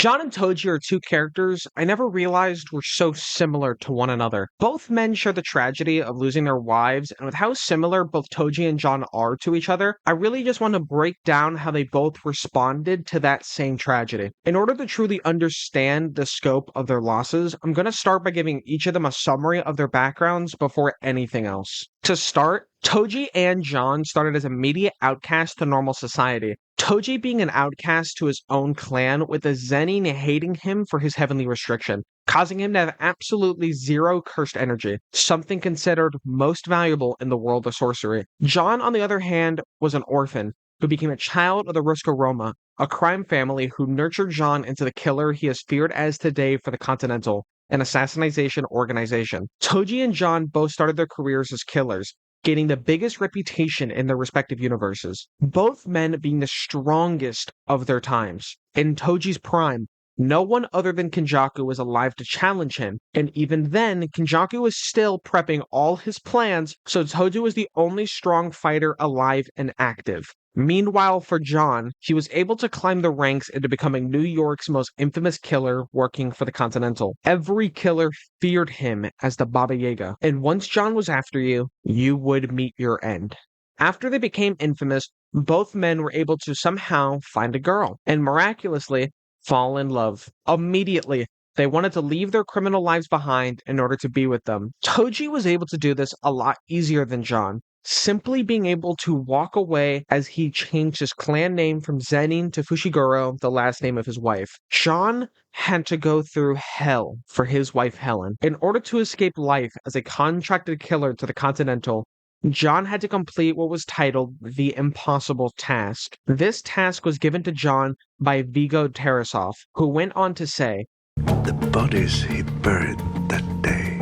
John and Toji are two characters I never realized were so similar to one another. Both men share the tragedy of losing their wives, and with how similar both Toji and John are to each other, I really just want to break down how they both responded to that same tragedy. In order to truly understand the scope of their losses, I'm going to start by giving each of them a summary of their backgrounds before anything else. To start, Toji and John started as immediate outcasts to normal society. Toji being an outcast to his own clan, with the Zenin hating him for his heavenly restriction, causing him to have absolutely zero cursed energy, something considered most valuable in the world of sorcery. John, on the other hand, was an orphan who became a child of the Ruska Roma, a crime family who nurtured John into the killer he is feared as today for the Continental, an assassination organization. Toji and John both started their careers as killers, gaining the biggest reputation in their respective universes, both men being the strongest of their times. In Toji's prime, no one other than Kenjaku was alive to challenge him, and even then, Kenjaku was still prepping all his plans, so Toji was the only strong fighter alive and active. Meanwhile, for John, he was able to climb the ranks into becoming New York's most infamous killer working for the Continental. Every killer feared him as the Baba Yaga, and once John was after you, you would meet your end. After they became infamous, both men were able to somehow find a girl, and miraculously, fall in love. Immediately, they wanted to leave their criminal lives behind in order to be with them. Toji was able to do this a lot easier than John, simply being able to walk away as he changed his clan name from Zenin to Fushiguro, the last name of his wife. John had to go through hell for his wife Helen. In order to escape life as a contracted killer to the Continental, John had to complete what was titled the Impossible Task. This task was given to John by Vigo Tarasov, who went on to say, "The bodies he buried that day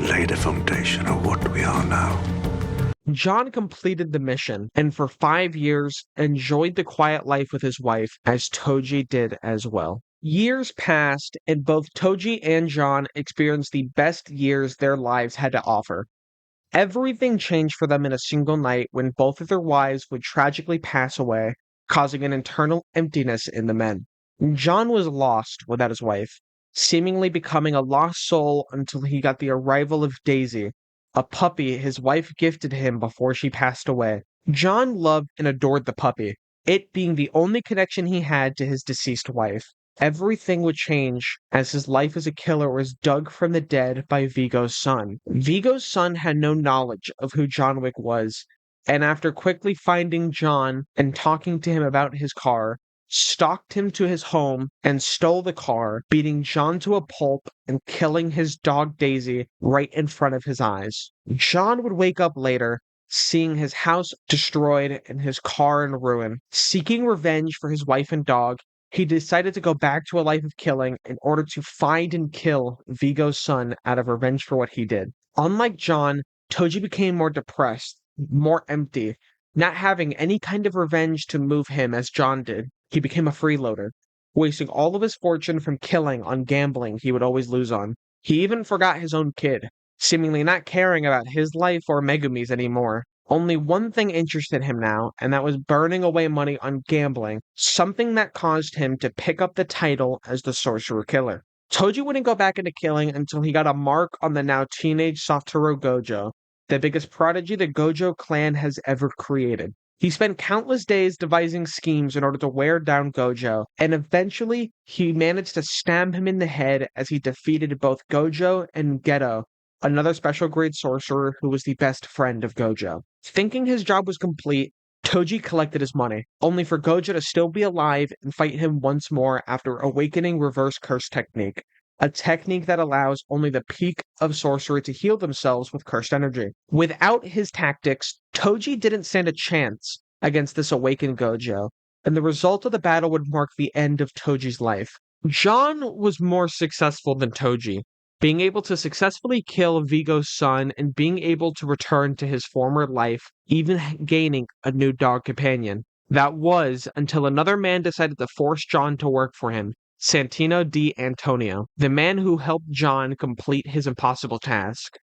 laid the foundation of what we are now." John completed the mission, and for 5 years enjoyed the quiet life with his wife, as Toji did as well. Years passed, and both Toji and John experienced the best years their lives had to offer. Everything changed for them in a single night when both of their wives would tragically pass away, causing an internal emptiness in the men. John was lost without his wife, seemingly becoming a lost soul until he got the arrival of Daisy, a puppy his wife gifted him before she passed away. John loved and adored the puppy, it being the only connection he had to his deceased wife. Everything would change as his life as a killer was dug from the dead by Vigo's son. Vigo's son had no knowledge of who John Wick was, and after quickly finding John and talking to him about his car, stalked him to his home and stole the car, beating John to a pulp and killing his dog Daisy right in front of his eyes. John would wake up later, seeing his house destroyed and his car in ruin. Seeking revenge for his wife and dog, he decided to go back to a life of killing in order to find and kill Vigo's son out of revenge for what he did. Unlike John, Toji became more depressed, more empty, not having any kind of revenge to move him as John did. He became a freeloader, wasting all of his fortune from killing on gambling he would always lose on. He even forgot his own kid, seemingly not caring about his life or Megumi's anymore. Only one thing interested him now, and that was burning away money on gambling, something that caused him to pick up the title as the Sorcerer Killer. Toji wouldn't go back into killing until he got a mark on the now teenage Satoru Gojo, the biggest prodigy the Gojo clan has ever created. He spent countless days devising schemes in order to wear down Gojo, and eventually he managed to stab him in the head as he defeated both Gojo and Geto, another special grade sorcerer who was the best friend of Gojo. Thinking his job was complete, Toji collected his money, only for Gojo to still be alive and fight him once more after awakening Reverse Curse Technique, a technique that allows only the peak of sorcery to heal themselves with cursed energy. Without his tactics, Toji didn't stand a chance against this awakened Gojo, and the result of the battle would mark the end of Toji's life. John was more successful than Toji, being able to successfully kill Vigo's son and being able to return to his former life, even gaining a new dog companion. That was until another man decided to force John to work for him, Santino D. Antonio, the man who helped John complete his impossible task.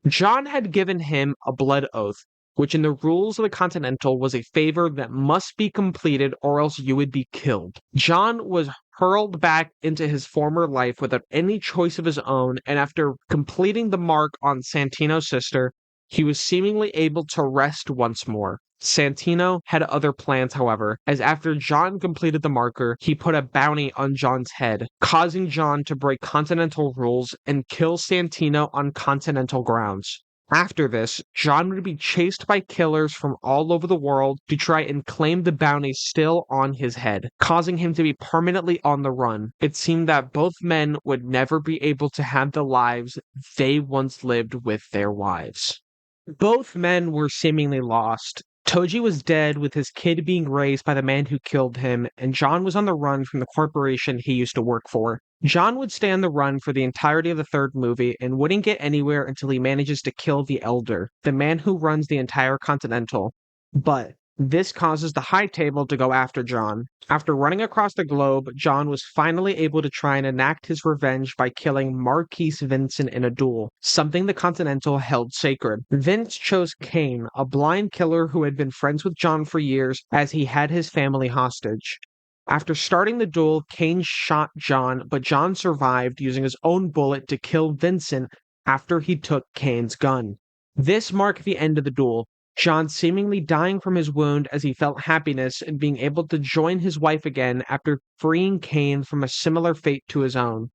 John had given him a blood oath, which in the rules of the Continental was a favor that must be completed or else you would be killed. John was hurled back into his former life without any choice of his own, and after completing the mark on Santino's sister, he was seemingly able to rest once more. Santino had other plans, however, as after John completed the marker, he put a bounty on John's head, causing John to break Continental rules and kill Santino on Continental grounds. After this, John would be chased by killers from all over the world to try and claim the bounty still on his head, causing him to be permanently on the run. It seemed that both men would never be able to have the lives they once lived with their wives. Both men were seemingly lost. Toji was dead, with his kid being raised by the man who killed him, and John was on the run from the corporation he used to work for. John would stay on the run for the entirety of the third movie and wouldn't get anywhere until he manages to kill the Elder, the man who runs the entire Continental. But this causes the High Table to go after John. After running across the globe, John was finally able to try and enact his revenge by killing Marquise Vincent in a duel, something the Continental held sacred. Vince chose Kane, a blind killer who had been friends with John for years, as he had his family hostage. After starting the duel, Kane shot John, but John survived using his own bullet to kill Vincent after he took Kane's gun. This marked the end of the duel, John seemingly dying from his wound as he felt happiness in being able to join his wife again after freeing Kane from a similar fate to his own.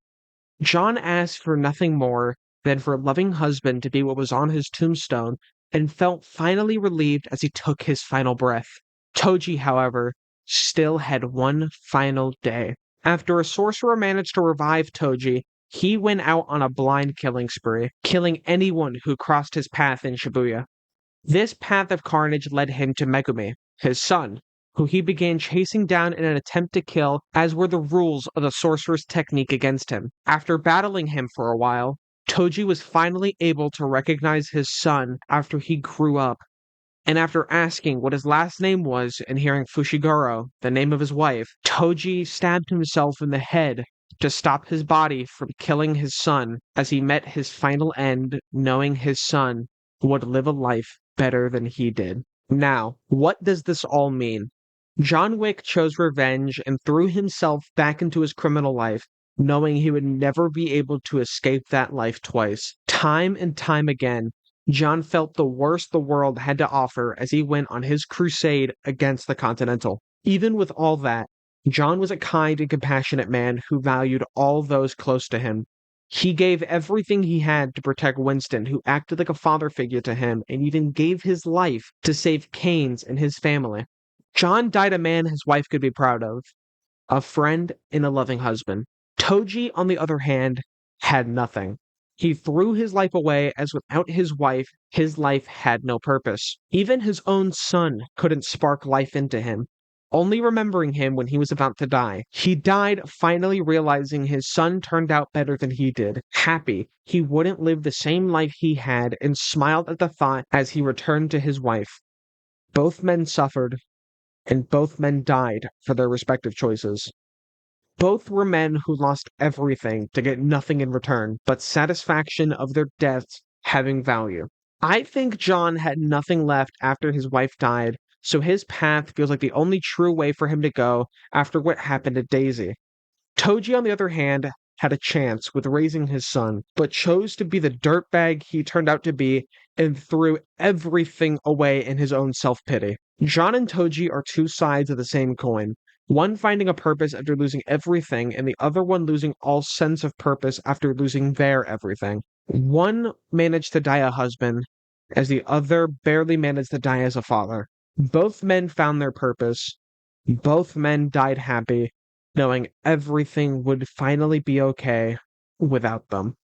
John asked for nothing more than for a loving husband to be what was on his tombstone and felt finally relieved as he took his final breath. Toji, however, still had one final day. After a sorcerer managed to revive Toji, he went out on a blind killing spree, killing anyone who crossed his path in Shibuya. This path of carnage led him to Megumi, his son, who he began chasing down in an attempt to kill, as were the rules of the sorcerer's technique against him. After battling him for a while, Toji was finally able to recognize his son after he grew up, and after asking what his last name was and hearing Fushiguro, the name of his wife, Toji stabbed himself in the head to stop his body from killing his son as he met his final end, knowing his son would live a life better than he did. Now, what does this all mean? John Wick chose revenge and threw himself back into his criminal life, knowing he would never be able to escape that life twice. Time and time again, John felt the worst the world had to offer as he went on his crusade against the Continental. Even with all that, John was a kind and compassionate man who valued all those close to him. He gave everything he had to protect Winston, who acted like a father figure to him and even gave his life to save Kane's and his family. John died a man his wife could be proud of, a friend and a loving husband. Toji, on the other hand, had nothing. He threw his life away as without his wife, his life had no purpose. Even his own son couldn't spark life into him, only remembering him when he was about to die. He died finally realizing his son turned out better than he did, happy he wouldn't live the same life he had, and smiled at the thought as he returned to his wife. Both men suffered, and both men died for their respective choices. Both were men who lost everything to get nothing in return, but satisfaction of their deaths having value. I think John had nothing left after his wife died, so his path feels like the only true way for him to go after what happened to Daisy. Toji, on the other hand, had a chance with raising his son, but chose to be the dirtbag he turned out to be and threw everything away in his own self-pity. John and Toji are two sides of the same coin, one finding a purpose after losing everything, and the other one losing all sense of purpose after losing their everything. One managed to die a husband, as the other barely managed to die as a father. Both men found their purpose. Both men died happy, knowing everything would finally be okay without them.